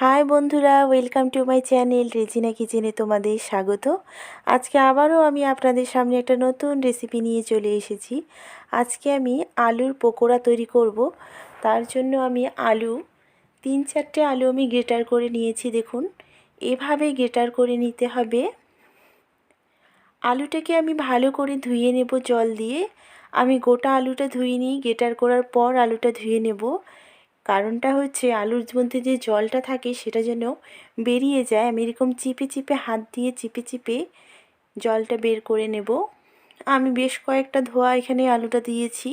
High বন্ধুরা, welcome to my channel Rezina কিচেনে তোমাদের স্বাগত। আজকে আবারও আমি আপনাদের সামনে একটা নতুন রেসিপি নিয়ে চলে এসেছি। আজকে আমি আলুর পকোড়া তৈরি করব। তার জন্য আমি আলু 3-4টে আলু আমি গ্রেটার করে নিয়েছি। দেখুন, এভাবে গ্রেটার করে নিতে হবে। আলুটাকে আমি ভালো করে ধুয়ে নেব জল দিয়ে। আমি গোটা আলুটা ধুয়ে নিই, গ্রেটার করার পর আলুটা ধুয়ে নেব। কারণটা হচ্ছে আলুর মধ্যে যে জলটা থাকে সেটা যেন বেরিয়ে যায়। আমি এরকম চিপে চিপে হাত দিয়ে চিপে চিপে জলটা বের করে নেব। আমি বেশ কয়েকটা ধোয়া এখানে আলুটা দিয়েছি,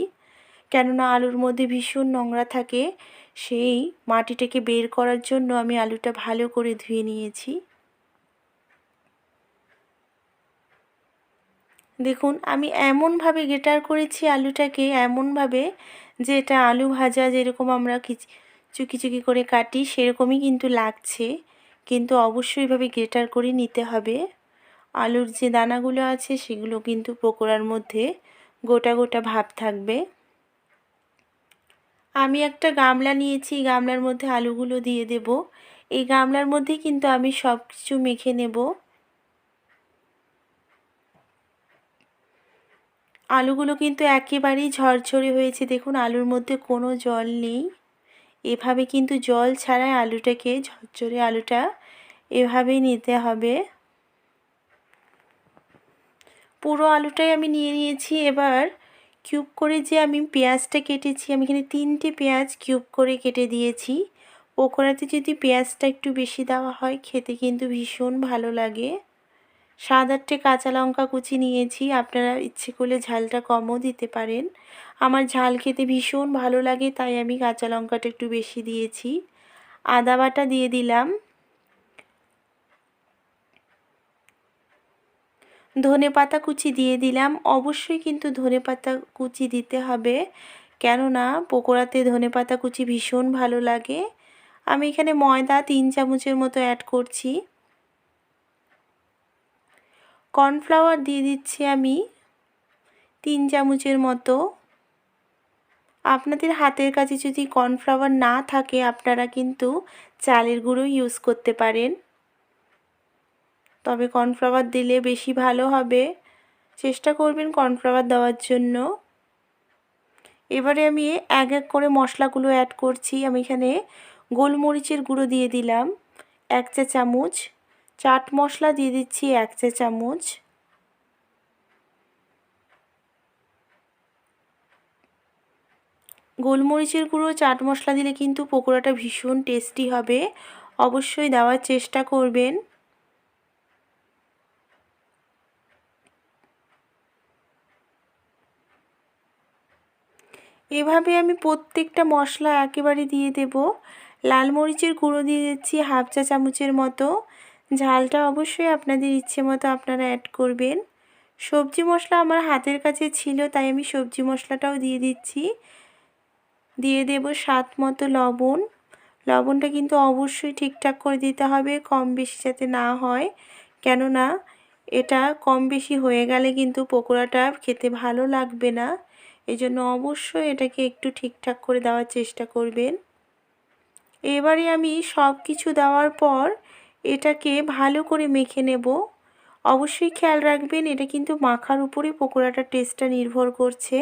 কেননা আলুর মধ্যে ভীষণ নোংরা থাকে। সেই মাটিটাকে বের করার জন্য আমি আলুটা ভালো করে ধুয়ে নিয়েছি। দেখুন, আমি এমনভাবে গ্রেটার করেছি আলুটাকে, এমনভাবে যে এটা আলু ভাজা যেরকম আমরা চুকি চুকি করে কাটি সেরকমই কিন্তু লাগছে, কিন্তু অবশ্যই এভাবে গ্রেটার করে নিতে হবে। আলুর যে দানাগুলো আছে সেগুলো কিন্তু পকোড়ার মধ্যে গোটা গোটা ভাব থাকবে। আমি একটা গামলা নিয়েছি, গামলার মধ্যে আলুগুলো দিয়ে দেব। এই গামলার মধ্যে কিন্তু আমি সব কিছু মেখে নেব। আলুগুলো কিন্তু একেবারেই ঝরঝরে হয়েছে। দেখুন, আলুর মধ্যে কোনো জল নেই। এভাবে কিন্তু জল ছাড়াই আলুটাকে, ঝরঝরে আলুটা এভাবেই নিতে হবে। পুরো আলুটাই আমি নিয়ে নিয়েছি। এবার কিউব করে যে আমি পেঁয়াজটা কেটেছি, আমি এখানে 3টে পেঁয়াজ কিউব করে কেটে দিয়েছি। পকোড়াতে যদি পেঁয়াজটা একটু বেশি দেওয়া হয় খেতে কিন্তু ভীষণ ভালো লাগে। 7-8টে কাঁচা লঙ্কা কুচি নিয়েছি, আপনারা ইচ্ছে করলে ঝালটা কমও দিতে পারেন। আমার ঝাল খেতে ভীষণ ভালো লাগে তাই আমি কাঁচা লঙ্কাটা একটু বেশি দিয়েছি। আদা বাটা দিয়ে দিলাম। ধনেপাতা কুচি দিয়ে দিলাম। অবশ্যই কিন্তু ধনেপাতা কুচি দিতে হবে, কেননা পকোড়াতে ধনেপাতা কুচি ভীষণ ভালো লাগে। আমি এখানে ময়দা 3 চামচের মতো অ্যাড করছি। কর্নফ্লাওয়ার দিয়ে দিচ্ছি আমি 3 চামচের মতো। আপনাদের হাতের কাছে যদি কর্নফ্লাওয়ার না থাকে আপনারা কিন্তু চালের গুঁড়ো ইউজ করতে পারেন, তবে কর্নফ্লাওয়ার দিলে বেশি ভালো হবে। চেষ্টা করবেন কর্নফ্লাওয়ার দেওয়ার জন্য। এবারে আমি এক এক করে মশলাগুলো অ্যাড করছি। আমি এখানে গোলমরিচের গুঁড়ো দিয়ে দিলাম 1 চা চামচ, চাট মশলা দিয়ে দিচ্ছি 1 চা চামচ, গোলমরিচের গুঁড়ো চাট মশলা দিলে কিন্তু পকোড়াটা ভীষণ টেস্টি হবে, অবশ্যই দেওয়ার চেষ্টা করবেন। এভাবে আমি প্রত্যেকটা মশলা একেবারে দিয়ে দেব। লাল মরিচের গুঁড়ো দিয়ে দিচ্ছি 1/2 চা চামচের মতো। ঝালটা অবশ্যই আপনাদের ইচ্ছে মতো আপনারা অ্যাড করবেন। সবজি মশলা আমার হাতের কাছে ছিল তাই আমি সবজি মশলাটাও দিয়ে দিচ্ছি। দিয়ে দেব স্বাদ মতো লবণ। লবণটা কিন্তু অবশ্যই ঠিকঠাক করে দিতে হবে, কম বেশি যাতে না হয়, কেননা এটা কম বেশি হয়ে গেলে কিন্তু পকোড়াটা খেতে ভালো লাগবে না। এজন্য অবশ্যই এটাকে একটু ঠিকঠাক করে দেওয়ার চেষ্টা করবেন। এবারে আমি সব কিছু দেওয়ার পর এটাকে ভালো করে মেখে নেব। অবশ্যই খেয়াল রাখবেন এটা কিন্তু মাখার উপরে পকোড়াটার টেস্টটা নির্ভর করছে।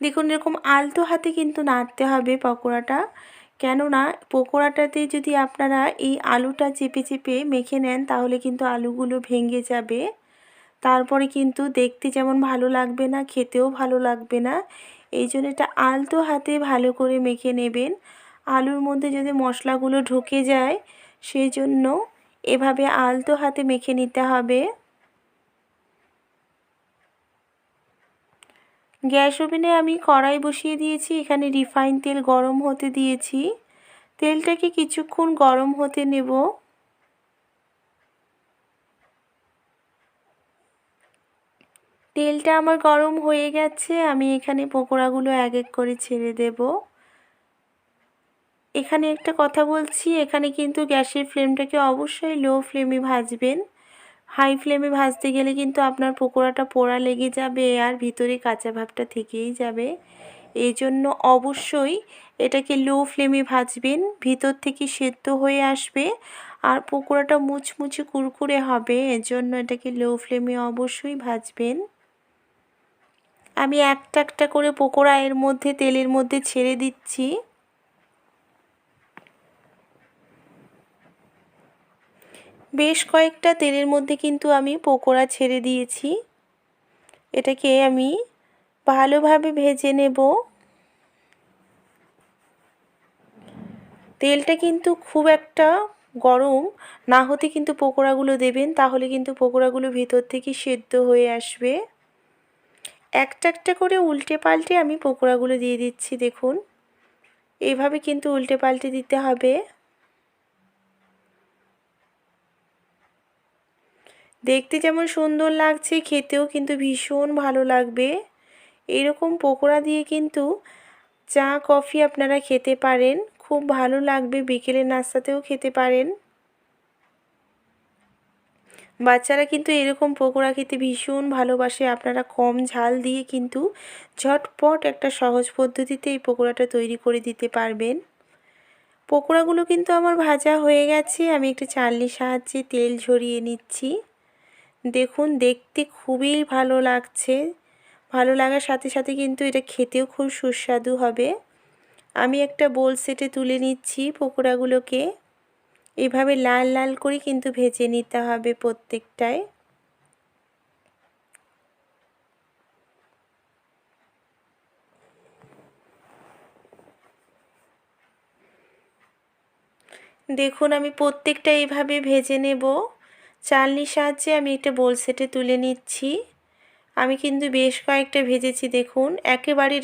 দেখুন, এরকম আলতো হাতে কিন্তু নাড়তে হবে পকোড়াটা, কেননা পকোড়াটাতে যদি আপনারা এই আলুটা চেপে চেপে মেখে নেন তাহলে কিন্তু আলুগুলো ভেঙে যাবে। তারপরে কিন্তু দেখতে যেমন ভালো লাগবে না, খেতেও ভালো লাগবে না। এই জন্য এটা আলতো হাতে ভালো করে মেখে নেবেন। আলুর মধ্যে যদি মশলাগুলো ঢুকে যায় সেই জন্য এভাবে আলতো হাতে মেখে নিতে হবে। গ্যাস ওভেনে আমি কড়াই বসিয়ে দিয়েছি, এখানে রিফাইন তেল গরম হতে দিয়েছি। তেলটাকে কিছুক্ষণ গরম হতে নেব। তেলটা আমার গরম হয়ে গেছে, আমি এখানে পকোড়াগুলো এক এক করে ছেড়ে দেব। এখানে একটা কথা বলছি, এখানে কিন্তু গ্যাসের ফ্লেমটাকে অবশ্যই লো ফ্লেমে ভাজবেন। হাই ফ্লেমে ভাজতে গেলে কিন্তু আপনার পকোড়াটা পোড়া লেগে যাবে আর ভিতরে কাঁচা ভাবটা থেকেই যাবে। এই জন্য অবশ্যই এটাকে লো ফ্লেমে ভাজবেন, ভিতর থেকে সেদ্ধ হয়ে আসবে আর পকোড়াটা মুচমুচে কুরকুরে হবে। এর জন্য এটাকে লো ফ্লেমে অবশ্যই ভাজবেন। আমি একটা একটা করে পকোড়া এর মধ্যে তেলের মধ্যে ছেড়ে দিচ্ছি। বেশ কয়েকটা তেলের মধ্যে কিন্তু আমি পকোড়া ছেড়ে দিয়েছি। এটাকে আমি ভালোভাবে ভেজে নেব। তেলটা কিন্তু খুব একটা গরম না হতে কিন্তু পকোড়াগুলো দেবেন, তাহলে কিন্তু পকোড়াগুলো ভিতর থেকে সেদ্ধ হয়ে আসবে। একটা একটা করে উল্টে পাল্টে আমি পকোড়াগুলো দিয়ে দিচ্ছি। দেখুন, এইভাবে কিন্তু উল্টে পাল্টে দিতে হবে। দেখতে যেমন সুন্দর লাগছে, খেতেও কিন্তু ভীষণ ভালো লাগবে। এরকম পকোড়া দিয়ে কিন্তু চা কফি আপনারা খেতে পারেন, খুব ভালো লাগবে। বিকেলের নাস্তাতেও খেতে পারেন। বাচ্চারা কিন্তু এরকম পকোড়া খেতে ভীষণ ভালোবাসে। আপনারা কম ঝাল দিয়ে কিন্তু ঝটপট একটা সহজ পদ্ধতিতে এই পকোড়াটা তৈরি করে দিতে পারবেন। পকোড়াগুলো কিন্তু আমার ভাজা হয়ে গেছে। আমি একটা চালনির সাহায্যে তেল ঝরিয়ে নিচ্ছি। দেখুন, দেখতে খুবই ভালো লাগছে। ভালো লাগার সাথে সাথে কিন্তু এটা খেতেও খুব সুস্বাদু হবে। আমি একটা বোল সেটে তুলে নিচ্ছি পকোড়াগুলোকে। এভাবে লাল লাল করে কিন্তু ভেজে নিতে হবে প্রত্যেকটায়। দেখুন, আমি প্রত্যেকটা এইভাবে ভেজে নেব। চালনির সাহায্যে আমি একটা বোল সেটে তুলে নিচ্ছি। আমি কিন্তু বেশ কয়েকটা ভেজেছি। দেখুন, একেবারে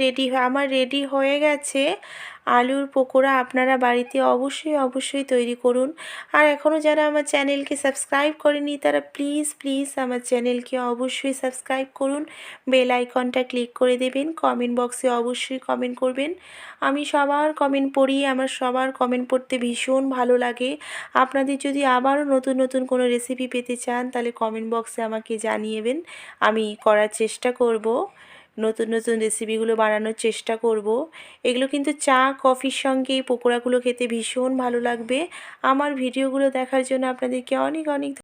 আমার রেডি হয়ে গেছে আলুর পকোড়া। আপনারা বাড়িতে অবশ্যই তৈরি করুন। আর এখনও যারা আমার চ্যানেলকে সাবস্ক্রাইব করেনি তারা প্লিজ আমার চ্যানেলকে অবশ্যই সাবস্ক্রাইব করুন। বেল আইকনটা ক্লিক করে দেবেন। কমেন্ট বক্সে অবশ্যই কমেন্ট করবেন। আমি সবার কমেন্ট পড়ি, আমার সবার কমেন্ট পড়তে ভীষণ ভালো লাগে। আপনাদের যদি আবারও নতুন কোনো রেসিপি পেতে চান তাহলে কমেন্ট বক্সে আমাকে জানিয়েবেন। আমি করার চেষ্টা করব, নতুন রেসিপিগুলো বানানোর চেষ্টা করব। এগুলো কিন্তু চা কফির সঙ্গে এই পকোড়াগুলো খেতে ভীষণ ভালো লাগবে। আমার ভিডিওগুলো দেখার জন্য আপনাদেরকে অনেক